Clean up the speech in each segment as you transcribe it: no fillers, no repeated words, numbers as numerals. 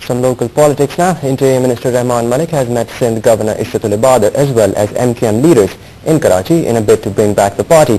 Some local politics now. Interior Minister Rahman Malik has met Sindh Governor Ishratul Ibadat as well as MQM leaders in Karachi in a bid to bring back the party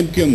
MQM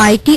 IT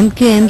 MQM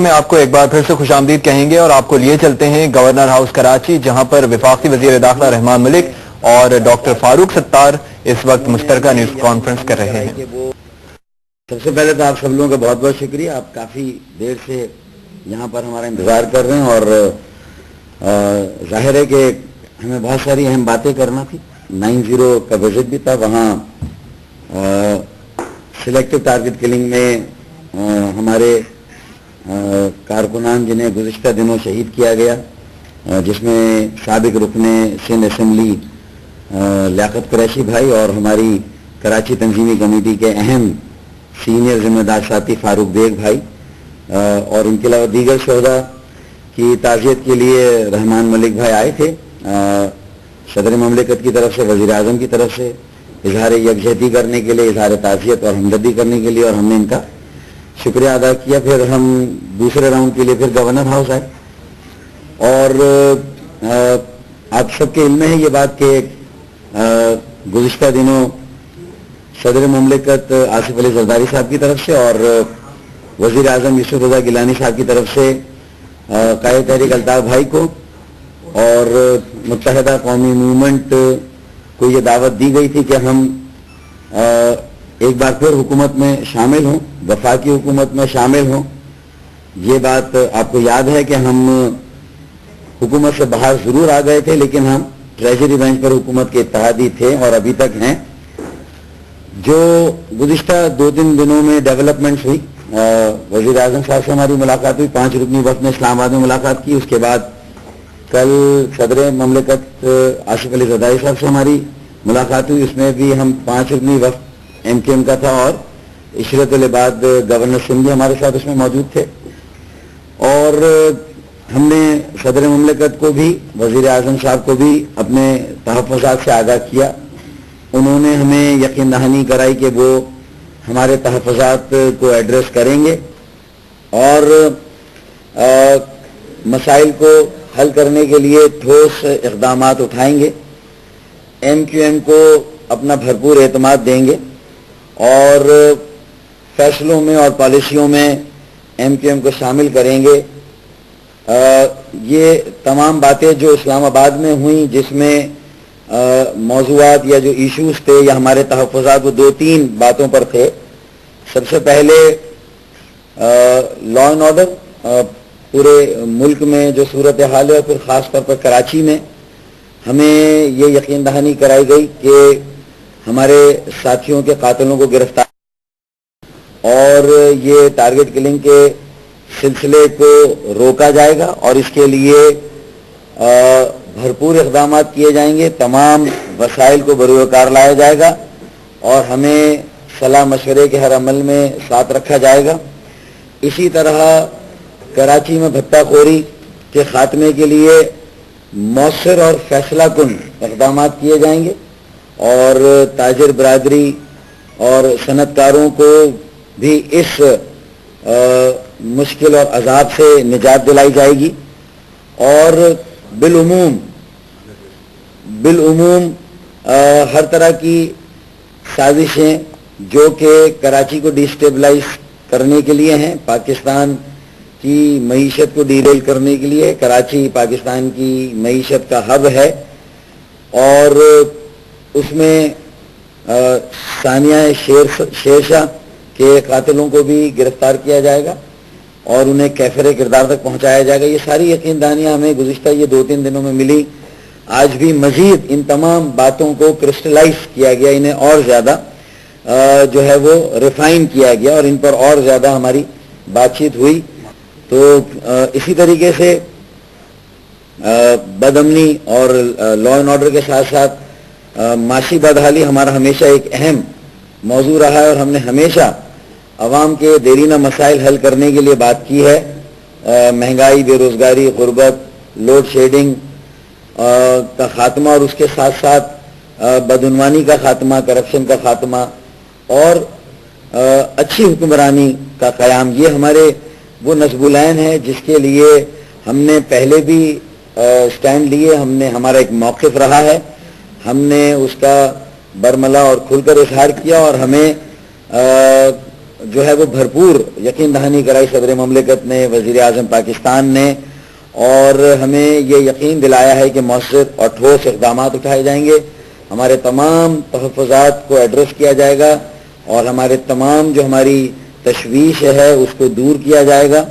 میں آپ کو ایک بار پھر سے خوش آمدید کہیں گے اور آپ کو لیے چلتے ہیں گورنر ہاؤس کراچی، جہاں پر وفاقی وزیر داخلہ رحمان ملک اور ڈاکٹر فاروق ستار اس وقت مشترکہ نیوز کانفرنس کر رہے ہیں۔ سب سے پہلے تو آپ سب لوگوں کا بہت بہت شکریہ، آپ کافی دیر سے یہاں پر ہمارا انتظار کر رہے ہیں، اور ظاہر ہے کہ ہمیں بہت ساری اہم باتیں کرنا تھی۔ 9-0 کا وزٹ بھی تھا، وہاں سلیکٹو ٹارگٹ کلنگ میں ہمارے کارکنان جنہیں گزشتہ دنوں شہید کیا گیا، جس میں سابق رکن سندھ اسمبلی لیاقت قریشی بھائی اور ہماری کراچی تنظیمی کمیٹی کے اہم سینئر ذمہ دار ساتھی فاروق بیگ بھائی، اور ان کے علاوہ دیگر شہداء کی تعزیت کے لیے رحمان ملک بھائی آئے تھے۔ صدر مملکت کی طرف سے، وزیر اعظم کی طرف سے اظہار یکجہتی کرنے کے لیے، اظہار تعزیت اور ہمدردی کرنے کے لیے، اور ہم نے ان کا شکریہ ادا کیا۔ پھر ہم دوسرے راؤنڈ کے لیے پھر گورنر ہاؤس آئے، اور آپ سب کے علم میں ہے یہ بات کہ گزشتہ دنوں صدر مملکت آصف علی زرداری صاحب کی طرف سے اور وزیر اعظم یوسف رضا گیلانی صاحب کی طرف سے قائد تحریک الطاف بھائی کو اور متحدہ قومی موومنٹ کو یہ دعوت دی گئی تھی کہ ہم ایک بار پھر حکومت میں شامل ہوں، وفاقی حکومت میں شامل ہوں۔ یہ بات آپ کو یاد ہے کہ ہم حکومت سے باہر ضرور آ گئے تھے، لیکن ہم ٹریجری بینچ پر حکومت کے اتحادی تھے اور ابھی تک ہیں۔ جو گزشتہ 2-3 دنوں میں ڈیولپمنٹس ہوئی، وزیر اعظم صاحب سے ہماری ملاقات ہوئی، 5 رکنی وفد نے اسلام آباد میں ملاقات کی، اس کے بعد کل صدر مملکت آصف علی زرداری صاحب سے ہماری ملاقات ہوئی، اس میں بھی ہم 5 رکنی وفد MKM کا تھا، اور عشرت العباد گورنر سندھ بھی ہمارے ساتھ اس میں موجود تھے۔ اور ہم نے صدر مملکت کو بھی، وزیر اعظم صاحب کو بھی اپنے تحفظات سے آگاہ کیا۔ انہوں نے ہمیں یقین دہانی کرائی کہ وہ ہمارے تحفظات کو ایڈریس کریں گے اور مسائل کو حل کرنے کے لیے ٹھوس اقدامات اٹھائیں گے، MQM کو اپنا بھرپور اعتماد دیں گے، اور فیصلوں میں اور پالیسیوں میں MQM کو شامل کریں گے۔ یہ تمام باتیں جو اسلام آباد میں ہوئیں، جس میں موضوعات یا جو ایشوز تھے یا ہمارے تحفظات، وہ 2-3 باتوں پر تھے۔ سب سے پہلے لا اینڈ آرڈر، پورے ملک میں جو صورتحال ہے، اور پھر خاص طور پر کراچی میں ہمیں یہ یقین دہانی کرائی گئی کہ ہمارے ساتھیوں کے قاتلوں کو گرفتار اور یہ ٹارگٹ کلنگ کے سلسلے کو روکا جائے گا، اور اس کے لیے بھرپور اقدامات کیے جائیں گے، تمام وسائل کو بروئے کار لایا جائے گا، اور ہمیں صلاح مشورے کے ہر عمل میں ساتھ رکھا جائے گا۔ اسی طرح کراچی میں بھتہ خوری کے خاتمے کے لیے مؤثر اور فیصلہ کن اقدامات کیے جائیں گے، اور تاجر برادری اور صنعت کاروں کو بھی اس مشکل اور عذاب سے نجات دلائی جائے گی، اور بالعموم ہر طرح کی سازشیں جو کہ کراچی کو ڈی اسٹیبلائز کرنے کے لیے ہیں، پاکستان کی معیشت کو ڈی ریل کرنے کے لیے، کراچی پاکستان کی معیشت کا ہب ہے، اور اس میں ثانیہ شیرشاہ کے قاتلوں کو بھی گرفتار کیا جائے گا اور انہیں کیفر کردار تک پہنچایا جائے گا۔ یہ ساری یقین دہانیاں ہمیں گزشتہ یہ 2-3 دنوں میں ملی۔ آج بھی مزید ان تمام باتوں کو کرسٹلائز کیا گیا، انہیں اور زیادہ جو ہے وہ ریفائن کیا گیا، اور ان پر اور زیادہ ہماری بات چیت ہوئی۔ تو اسی طریقے سے بد امنی اور لا اینڈ آرڈر کے ساتھ ساتھ معاشی بدحالی ہمارا ہمیشہ ایک اہم موضوع رہا ہے، اور ہم نے ہمیشہ عوام کے دیرینہ مسائل حل کرنے کے لیے بات کی ہے۔ مہنگائی، بے روزگاری، غربت، لوڈ شیڈنگ کا خاتمہ، اور اس کے ساتھ ساتھ بدعنوانی کا خاتمہ، کرپشن کا خاتمہ، اور اچھی حکمرانی کا قیام۔ یہ ہمارے وہ نصب العین ہے جس کے لیے ہم نے پہلے بھی سٹینڈ لیے، ہمارا ایک موقف رہا ہے، ہم نے اس کا برملا اور کھل کر اظہار کیا، اور ہمیں جو ہے وہ بھرپور یقین دہانی کرائی صدر مملکت نے, وزیر اعظم پاکستان نے, اور ہمیں یہ یقین دلایا ہے کہ مؤثر اور ٹھوس اقدامات اٹھائے جائیں گے, ہمارے تمام تحفظات کو ایڈریس کیا جائے گا اور ہمارے تمام جو ہماری تشویش ہے اس کو دور کیا جائے گا,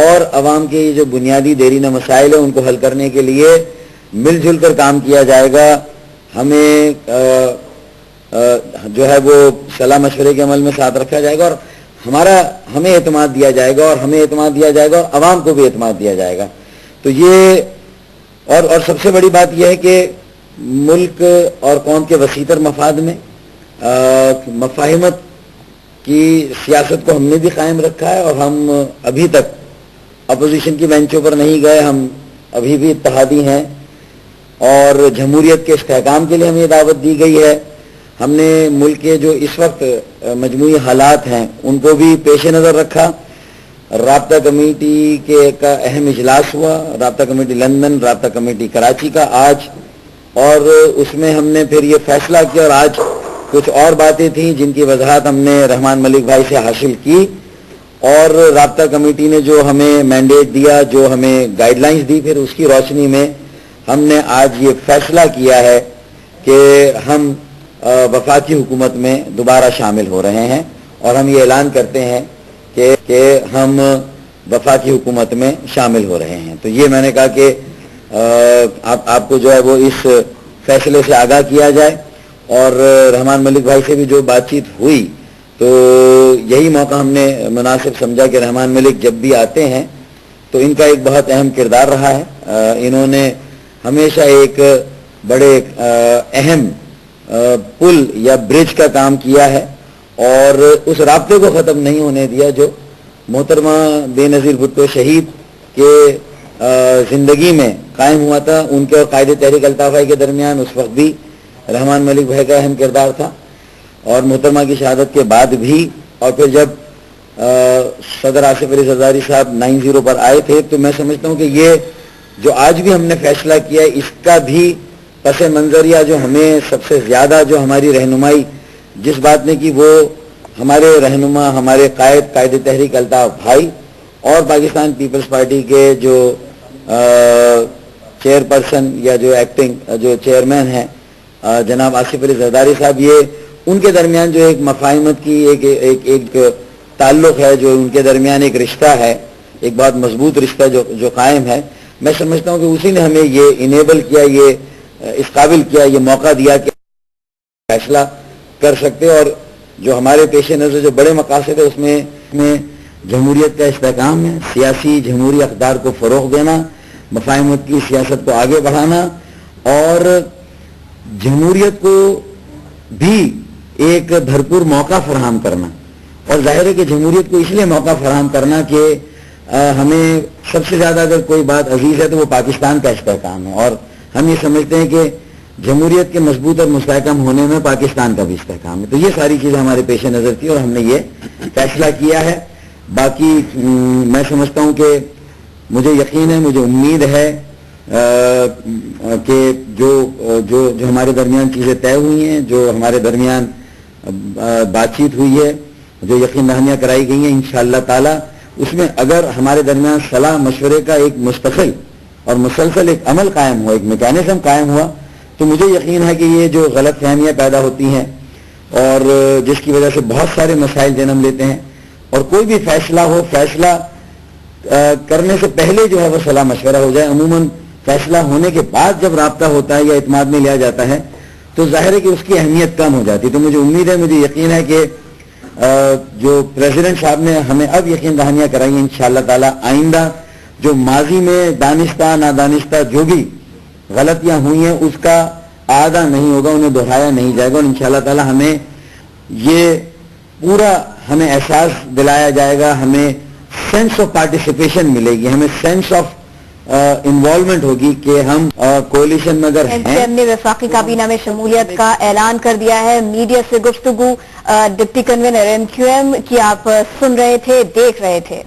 اور عوام کے جو بنیادی دیرینہ مسائل ہیں ان کو حل کرنے کے لیے مل جل کر کام کیا جائے گا. ہمیں جو ہے وہ صلاح مشورے کے عمل میں ساتھ رکھا جائے گا, اور ہمیں اعتماد دیا جائے گا, اور ہمیں اعتماد دیا جائے گا اور عوام کو بھی اعتماد دیا جائے گا. تو یہ اور سب سے بڑی بات یہ ہے کہ ملک اور قوم کے وسیع مفاد میں مفاہمت کی سیاست کو ہم نے بھی قائم رکھا ہے, اور ہم ابھی تک اپوزیشن کی بینچوں پر نہیں گئے, ہم ابھی بھی اتحادی ہیں, اور جمہوریت کے استحکام کے لیے ہمیں دعوت دی گئی ہے. ہم نے ملک کے جو اس وقت مجموعی حالات ہیں ان کو بھی پیش نظر رکھا. رابطہ کمیٹی کا اہم اجلاس ہوا, رابطہ کمیٹی لندن, رابطہ کمیٹی کراچی کا آج, اور اس میں ہم نے پھر یہ فیصلہ کیا, اور آج کچھ اور باتیں تھیں جن کی وضاحت ہم نے رحمان ملک بھائی سے حاصل کی, اور رابطہ کمیٹی نے جو ہمیں مینڈیٹ دیا, جو ہمیں گائیڈ لائنز دی, پھر اس کی روشنی میں ہم نے آج یہ فیصلہ کیا ہے کہ ہم وفاقی حکومت میں دوبارہ شامل ہو رہے ہیں, اور ہم یہ اعلان کرتے ہیں کہ ہم وفاقی حکومت میں شامل ہو رہے ہیں. تو یہ میں نے کہا کہ آپ کو جو ہے وہ اس فیصلے سے آگاہ کیا جائے, اور رحمان ملک بھائی سے بھی جو بات چیت ہوئی تو یہی موقع ہم نے مناسب سمجھا کہ رحمان ملک جب بھی آتے ہیں تو ان کا ایک بہت اہم کردار رہا ہے. انہوں نے ہمیشہ ایک بڑے اہم پل یا برج کا کام کیا ہے, اور اس رابطے کو ختم نہیں ہونے دیا جو محترمہ بے نظیر بھٹو شہید کے زندگی میں قائم ہوا تھا. ان کے اور قائد تحریک الطاف بھائی کے درمیان اس وقت بھی رحمان ملک بھائی کا اہم کردار تھا, اور محترمہ کی شہادت کے بعد بھی, اور پھر جب صدر آصف علی زرداری صاحب 90 پر آئے تھے, تو میں سمجھتا ہوں کہ یہ جو آج بھی ہم نے فیصلہ کیا ہے اس کا بھی پس منظر, یا جو ہمیں سب سے زیادہ جو ہماری رہنمائی جس بات نے کی, وہ ہمارے رہنما, ہمارے قائد تحریک الطاف بھائی, اور پاکستان پیپلز پارٹی کے جو چیئر پرسن یا جو ایکٹنگ جو چیئرمین ہیں جناب آصف علی زرداری صاحب, یہ ان کے درمیان جو ایک مفاہمت کی ایک تعلق ہے, جو ان کے درمیان ایک رشتہ ہے, ایک بہت مضبوط رشتہ جو قائم ہے. میں سمجھتا ہوں کہ اسی نے ہمیں یہ انیبل کیا, یہ اس قابل کیا, یہ موقع دیا کہ فیصلہ کر سکتے, اور جو ہمارے پیش نظر جو بڑے مقاصد ہے اس میں جمہوریت کا استحکام ہے, سیاسی جمہوری اقدار کو فروغ دینا, مفاہمت کی سیاست کو آگے بڑھانا, اور جمہوریت کو بھی ایک بھرپور موقع فراہم کرنا. اور ظاہر ہے کہ جمہوریت کو اس لیے موقع فراہم کرنا کہ ہمیں سب سے زیادہ اگر کوئی بات عزیز ہے تو وہ پاکستان کا استحکام ہے, اور ہم یہ سمجھتے ہیں کہ جمہوریت کے مضبوط اور مستحکم ہونے میں پاکستان کا بھی استحکام ہے. تو یہ ساری چیزیں ہمارے پیش نظر تھی اور ہم نے یہ فیصلہ کیا ہے. باقی میں سمجھتا ہوں کہ مجھے یقین ہے, مجھے امید ہے کہ جو ہمارے درمیان چیزیں طے ہوئی ہیں, جو ہمارے درمیان بات چیت ہوئی ہے, جو یقین دہانیاں کرائی گئی ہیں, انشاءاللہ تعالی اس میں اگر ہمارے درمیان صلاح مشورے کا ایک مستقل اور مسلسل ایک عمل قائم ہوا, ایک میکینزم قائم ہوا, تو مجھے یقین ہے کہ یہ جو غلط فہمیاں پیدا ہوتی ہیں اور جس کی وجہ سے بہت سارے مسائل جنم لیتے ہیں, اور کوئی بھی فیصلہ ہو, فیصلہ کرنے سے پہلے جو ہے وہ صلاح مشورہ ہو جائے. عموماً فیصلہ ہونے کے بعد جب رابطہ ہوتا ہے یا اعتماد میں لیا جاتا ہے تو ظاہر ہے کہ اس کی اہمیت کم ہو جاتی. تو مجھے امید ہے, مجھے یقین ہے کہ جو پریزیڈنٹ صاحب نے ہمیں اب یقین دہانیاں کرائی ہیں, انشاءاللہ تعالی آئندہ جو ماضی میں دانستہ نادانستہ جو بھی غلطیاں ہوئی ہیں اس کا اعادہ نہیں ہوگا, انہیں دہرایا نہیں جائے گا, اور انشاءاللہ تعالی ہمیں یہ پورا ہمیں احساس دلایا جائے گا, ہمیں سینس آف پارٹیسپیشن ملے گی, ہمیں سینس آف انوالومنٹ ہوگی کہ ہم کولیشن میں اگر ہیں. ہم نے وفاقی کابینہ میں شمولیت کا اعلان کر دیا ہے. میڈیا سے گفتگو ڈپٹی کنوینر MQM کی آپ سن رہے تھے, دیکھ رہے تھے.